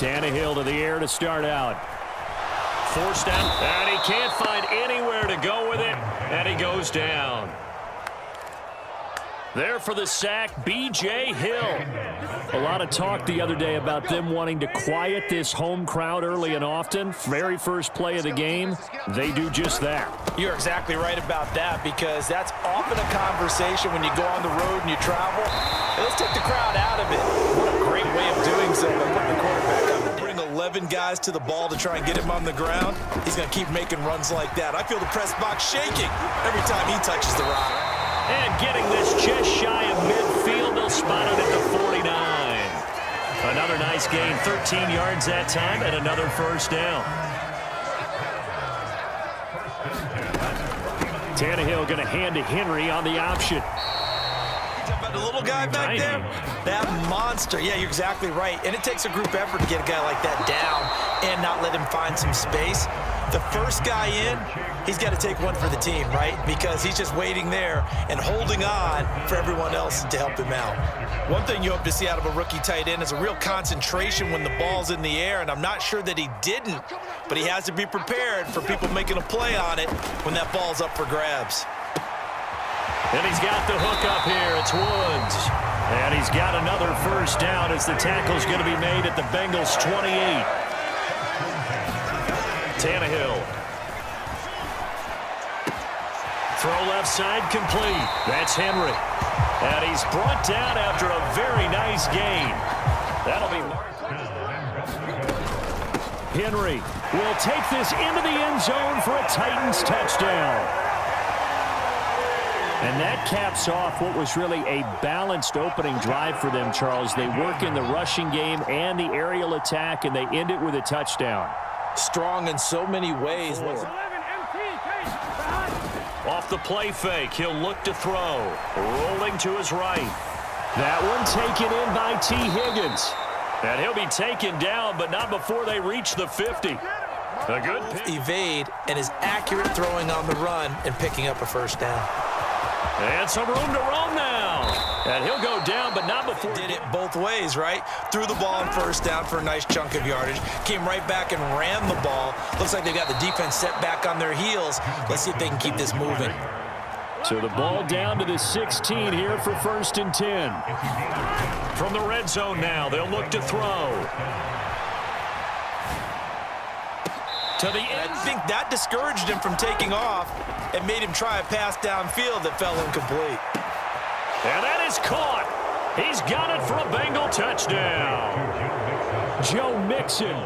Tannehill to the air to start out. Forced down, and he can't find anywhere to go with it, and he goes down. There for the sack, B.J. Hill. A lot of talk the other day about them wanting to quiet this home crowd early and often. Very first play of the game, they do just that. You're exactly right about that, because that's often a conversation when you go on the road and you travel. Hey, let's take the crowd out of it. What a great way of doing so by putting the quarterback on the bring 11 guys to the ball to try and get him on the ground. He's going to keep making runs like that. I feel the press box shaking every time he touches the rock. And getting this just shy of midfield, they'll spot it at the 49. Another nice gain, 13 yards that time, and another first down. Tannehill going to hand to Henry on the option. The little guy back there, that monster. Yeah, you're exactly right. And it takes a group effort to get a guy like that down and not let him find some space. The first guy in, he's got to take one for the team, right? Because he's just waiting there and holding on for everyone else to help him out. One thing you hope to see out of a rookie tight end is a real concentration when the ball's in the air, and I'm not sure that he didn't, but he has to be prepared for people making a play on it when that ball's up for grabs. And he's got the hook up here. It's Woods. And he's got another first down as the tackle's going to be made at the Bengals' 28. Tannehill. Throw left side complete. That's Henry. And he's brought down after a very nice gain. That'll be Henry will take this into the end zone for a Titans touchdown. And that caps off what was really a balanced opening drive for them, Charles. They work in the rushing game and the aerial attack, and they end it with a touchdown. Strong in so many ways. Off the play fake, he'll look to throw. Rolling to his right. That one taken in by T. Higgins. And he'll be taken down, but not before they reach the 50. A good pick. Evade and is accurate throwing on the run and picking up a first down. And some room to roam now. And he'll go down, but not before. Did it both ways, right? Threw the ball on first down for a nice chunk of yardage. Came right back and ran the ball. Looks like they've got the defense set back on their heels. Let's see if they can keep this moving. So the ball down to the 16 here for 1st and 10. From the red zone now, they'll look to throw. To the end. I think that discouraged him from taking off and made him try a pass downfield that fell incomplete. And that is caught. He's got it for a Bengal touchdown. Joe Mixon.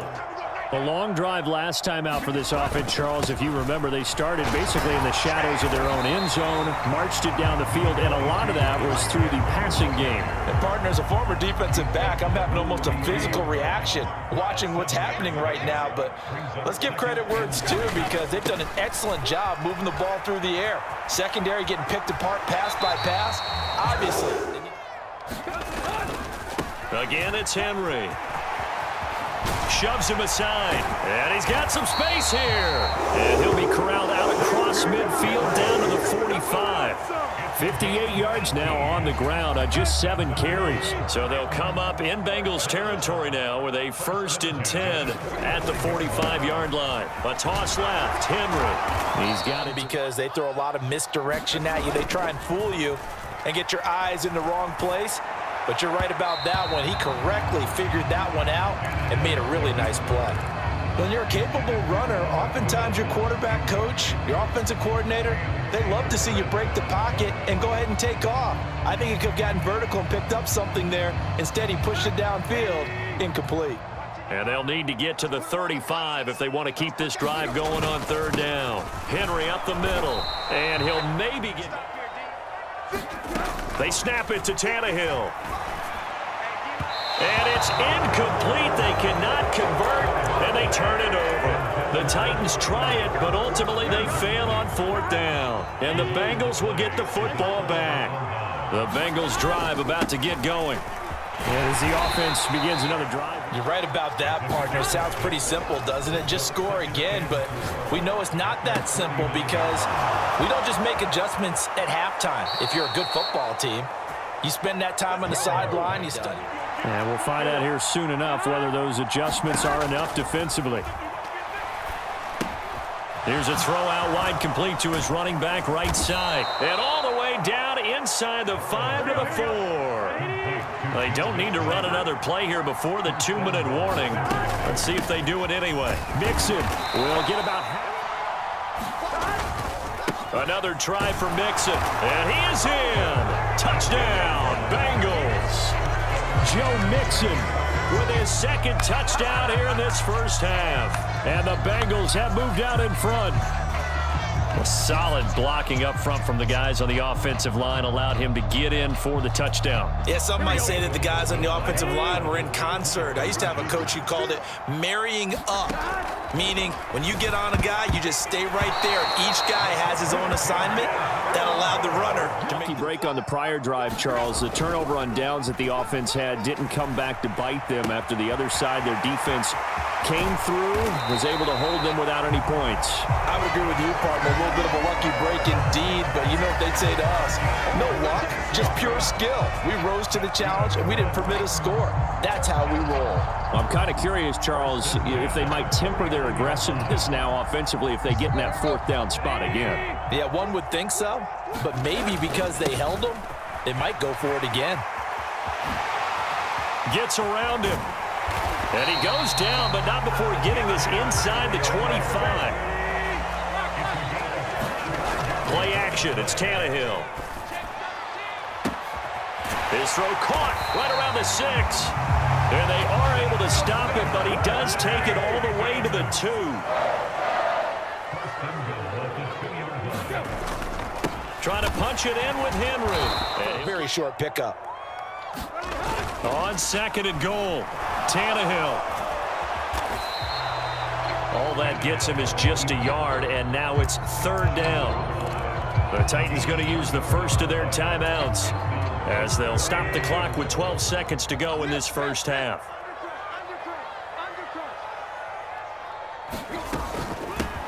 A long drive last time out for this offense, Charles. If you remember, they started basically in the shadows of their own end zone, marched it down the field, and a lot of that was through the passing game. And partner, as a former defensive back, I'm having almost a physical reaction watching what's happening right now. But let's give credit where it's due, because they've done an excellent job moving the ball through the air. Secondary getting picked apart pass by pass. Obviously. Again, it's Henry. Shoves him aside, and he's got some space here. And he'll be corralled out across midfield down to the 45. 58 yards now on the ground on just 7 carries. So they'll come up in Bengals territory now with a 1st and 10 at the 45-yard line. A toss left, Henry. He's got it. Because they throw a lot of misdirection at you. They try and fool you and get your eyes in the wrong place. But you're right about that one. He correctly figured that one out and made a really nice play. When you're a capable runner, oftentimes your quarterback coach, your offensive coordinator, they love to see you break the pocket and go ahead and take off. I think he could have gotten vertical and picked up something there. Instead, he pushed it downfield, incomplete. And they'll need to get to the 35 if they want to keep this drive going on 3rd down. Henry up the middle, and he'll maybe get... They snap it to Tannehill. And it's incomplete. They cannot convert, and they turn it over. The Titans try it, but ultimately they fail on 4th down. And the Bengals will get the football back. The Bengals drive about to get going. And as the offense begins another drive. You're right about that, partner. Sounds pretty simple, doesn't it? Just score again, but we know it's not that simple, because we don't just make adjustments at halftime. If you're a good football team, you spend that time on the sideline, you study. And we'll find out here soon enough whether those adjustments are enough defensively. Here's a throw out wide, complete to his running back right side. And all the way down inside the 5 to the 4. They don't need to run another play here before the 2-minute warning. Let's see if they do it anyway. Mixon will get about half. Another try for Mixon. And he is in. Touchdown, Bengals. Joe Mixon with his second touchdown here in this first half. And the Bengals have moved out in front. Solid blocking up front from the guys on the offensive line allowed him to get in for the touchdown. Yeah, some might say that the guys on the offensive line were in concert. I used to have a coach who called it marrying up, meaning when you get on a guy, you just stay right there. Each guy has his own assignment that allowed the runner to make the break on the prior drive, Charles. The turnover on downs that the offense had didn't come back to bite them after the other side. Their defense came through, was able to hold them without any points. I would agree with you, partner. A little bit of a lucky break indeed, but you know what they'd say to us? No luck, just pure skill. We rose to the challenge, and we didn't permit a score. That's how we roll. I'm kind of curious, Charles, if they might temper their aggressiveness now offensively if they get in that 4th down spot again. Yeah, one would think so, but maybe because they held them, they might go for it again. Gets around him. And he goes down, but not before getting this inside the 25. Play action. It's Tannehill. His throw caught right around the 6. And they are able to stop it, but he does take it all the way to the 2. Trying to punch it in with Henry. A very short pickup. On 2nd and goal, Tannehill. All that gets him is just a yard, and now it's 3rd down. The Titans going to use the first of their timeouts as they'll stop the clock with 12 seconds to go in this first half.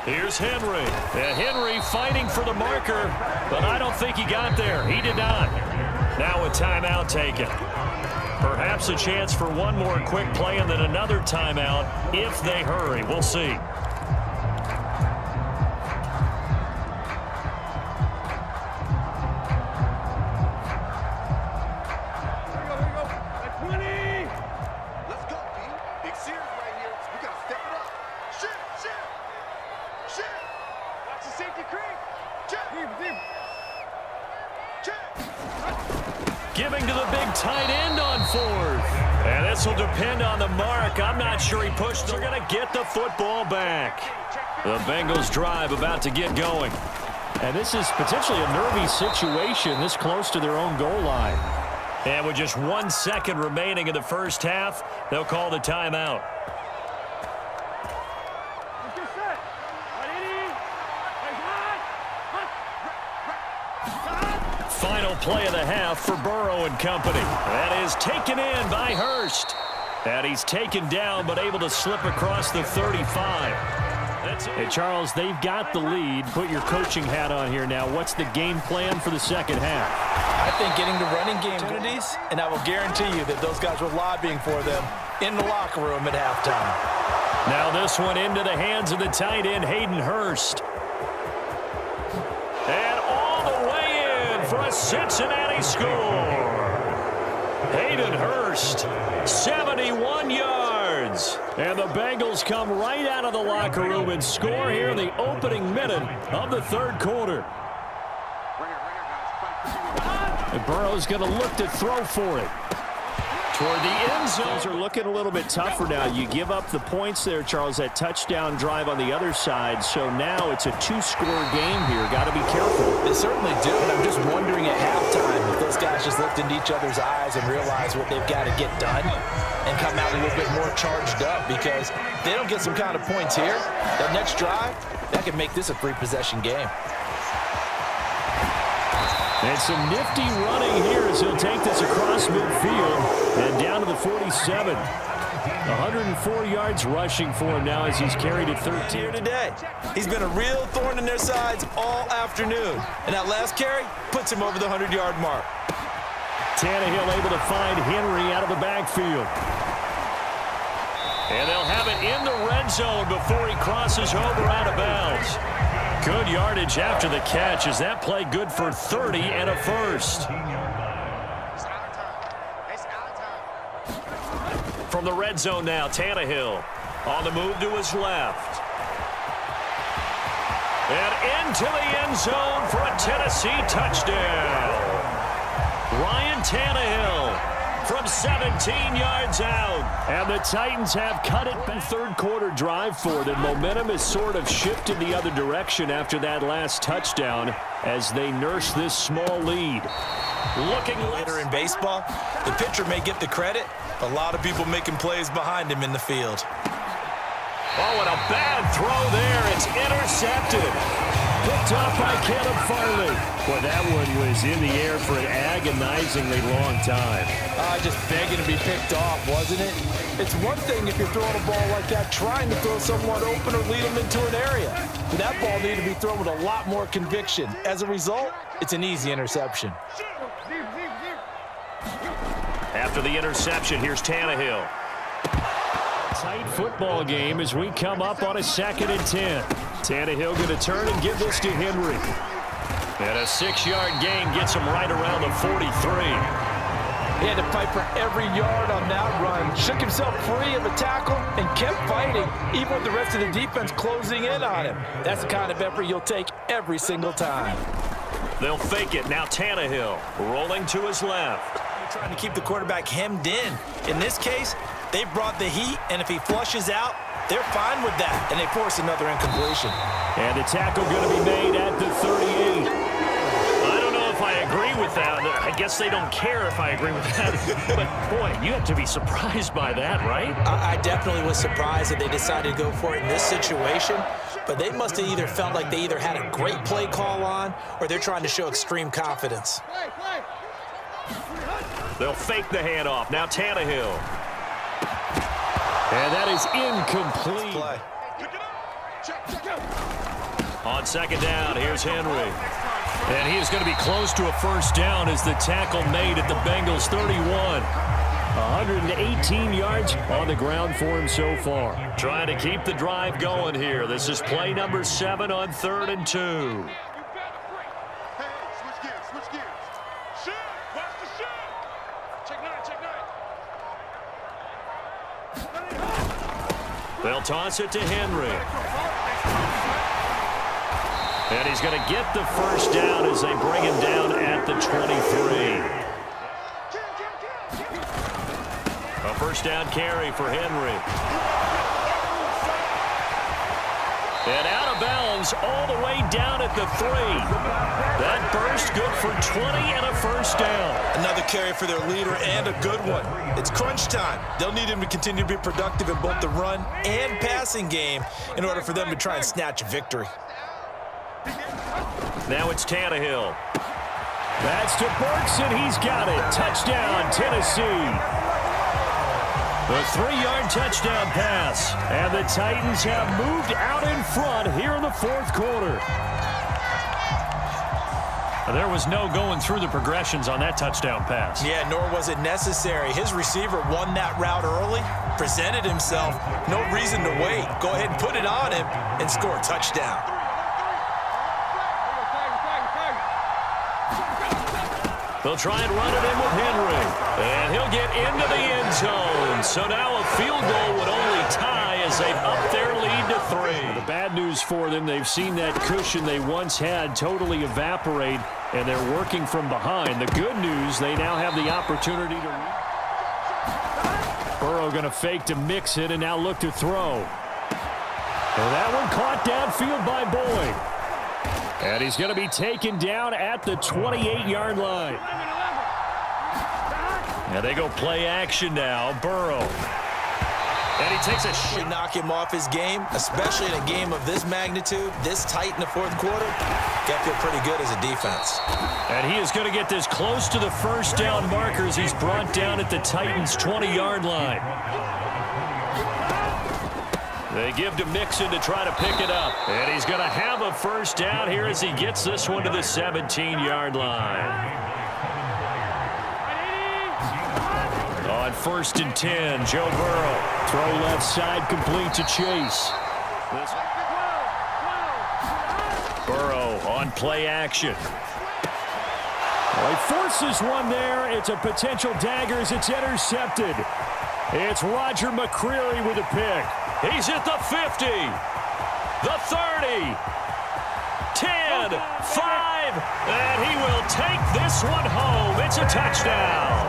Here's Henry. And Henry fighting for the marker, but I don't think he got there. He did not. Now a timeout taken. Perhaps a chance for one more quick play and then another timeout if they hurry. We'll see. Giving to the big tight end on 4th. And this will depend on the mark. I'm not sure he pushed. They're going to get the football back. The Bengals drive about to get going. And this is potentially a nervy situation this close to their own goal line. And with just 1 second remaining in the first half, they'll call the timeout. Final play of the half for Burrow and company. That is taken in by Hurst. And he's taken down but able to slip across the 35. Hey, Charles, they've got the lead. Put your coaching hat on here now. What's the game plan for the second half? I think getting the running game opportunities, and I will guarantee you that those guys were lobbying for them in the locker room at halftime. Now this one into the hands of the tight end, Hayden Hurst. And all the way in for a Cincinnati score. Hayden Hurst, 71 yards. And the Bengals come right out of the locker room and score here in the opening minute of the third quarter. And Burrow's going to look to throw for it. Toward the end zone. Things are looking a little bit tougher now. You give up the points there, Charles, that touchdown drive on the other side. So now it's a two-score game here. Got to be careful. They certainly do, and I'm just wondering at halftime if those guys just looked into each other's eyes and realized what they've got to get done and come out a little bit more charged up, because if they don't get some kind of points here, that next drive, that could make this a three-possession game. And some nifty running here as he'll take this across midfield and down to the 47. 104 yards rushing for him now as he's carried it 13. Here today. He's been a real thorn in their sides all afternoon. And that last carry puts him over the 100-yard mark. Tannehill able to find Henry out of the backfield. And they'll have it in the red zone before he crosses over out of bounds. Good yardage after the catch. Is that play good for 30 and a first? From the red zone now, Tannehill on the move to his left. And into the end zone for a Tennessee touchdown. Ryan Tannehill from 17 yards out. And the Titans have cut it back. Third quarter drive for them. Momentum has sort of shifted the other direction after that last touchdown as they nurse this small lead. Looking later in baseball, the pitcher may get the credit. A lot of people making plays behind him in the field. Oh, and a bad throw there. It's intercepted. Picked off by Caleb Farley. Boy, that one was in the air for an agonizingly long time. Just begging to be picked off, wasn't it? It's one thing if you're throwing a ball like that, trying to throw someone open or lead them into an area. But that ball needed to be thrown with a lot more conviction. As a result, it's an easy interception. After the interception, here's Tannehill. Tight football game as we come up on a 2nd and 10. Tannehill going to turn and give this to Henry. And a 6-yard gain gets him right around the 43. He had to fight for every yard on that run. Shook himself free of a tackle and kept fighting, even with the rest of the defense closing in on him. That's the kind of effort you'll take every single time. They'll fake it. Now Tannehill rolling to his left. Trying to keep the quarterback hemmed in. In this case, they brought the heat, and if he flushes out, they're fine with that, and they force another incompletion. And the tackle going to be made at the 38. I don't know if I agree with that. I guess they don't care if I agree with that. But, boy, you have to be surprised by that, right? I definitely was surprised that they decided to go for it in this situation. But they must have either felt like they either had a great play call on or they're trying to show extreme confidence. They'll fake the handoff. Now Tannehill. And that is incomplete. On 2nd down, here's Henry. And he is going to be close to a first down as the tackle made at the Bengals 31. 118 yards on the ground for him so far. Trying to keep the drive going here. This is play number 7 on 3rd and 2. They'll toss it to Henry. And he's going to get the first down as they bring him down at the 23. A first down carry for Henry. And out of bounds all the way down at the 3. That burst good for 20 and a first down. Another carry for their leader and a good one. It's crunch time. They'll need him to continue to be productive in both the run and passing game in order for them to try and snatch a victory. Now it's Tannehill. That's to Burks, and he's got it. Touchdown, Tennessee. The 3-yard touchdown pass. And the Titans have moved out in front here in the 4th quarter. There was no going through the progressions on that touchdown pass. Yeah, nor was it necessary. His receiver won that route early, presented himself, no reason to wait. Go ahead and put it on him and score a touchdown. They'll try and run it in with Henry. And he'll get into the end zone. So now a field goal would only tie as they've upped their lead to 3. The bad news for them, they've seen that cushion they once had totally evaporate, and they're working from behind. The good news, they now have the opportunity to... Burrow going to fake to mix it and now look to throw. And that one caught downfield by Boyd. And he's going to be taken down at the 28-yard line. And they go play action now. Burrow. And he takes a shot. Should knock him off his game, especially in a game of this magnitude, this tight in the 4th quarter. Got to feel pretty good as a defense. And he is going to get this close to the first down markers. He's brought down at the Titans' 20-yard line. They give to Mixon to try to pick it up. And he's going to have a first down here as he gets this one to the 17-yard line. On 1st and 10, Joe Burrow. Throw left side, complete to Chase. Burrow on play action. Well, he forces one there. It's a potential dagger as it's intercepted. It's Roger McCreary with a pick. He's at the 50, the 30, 10, 5, and he will take this one home. It's a touchdown.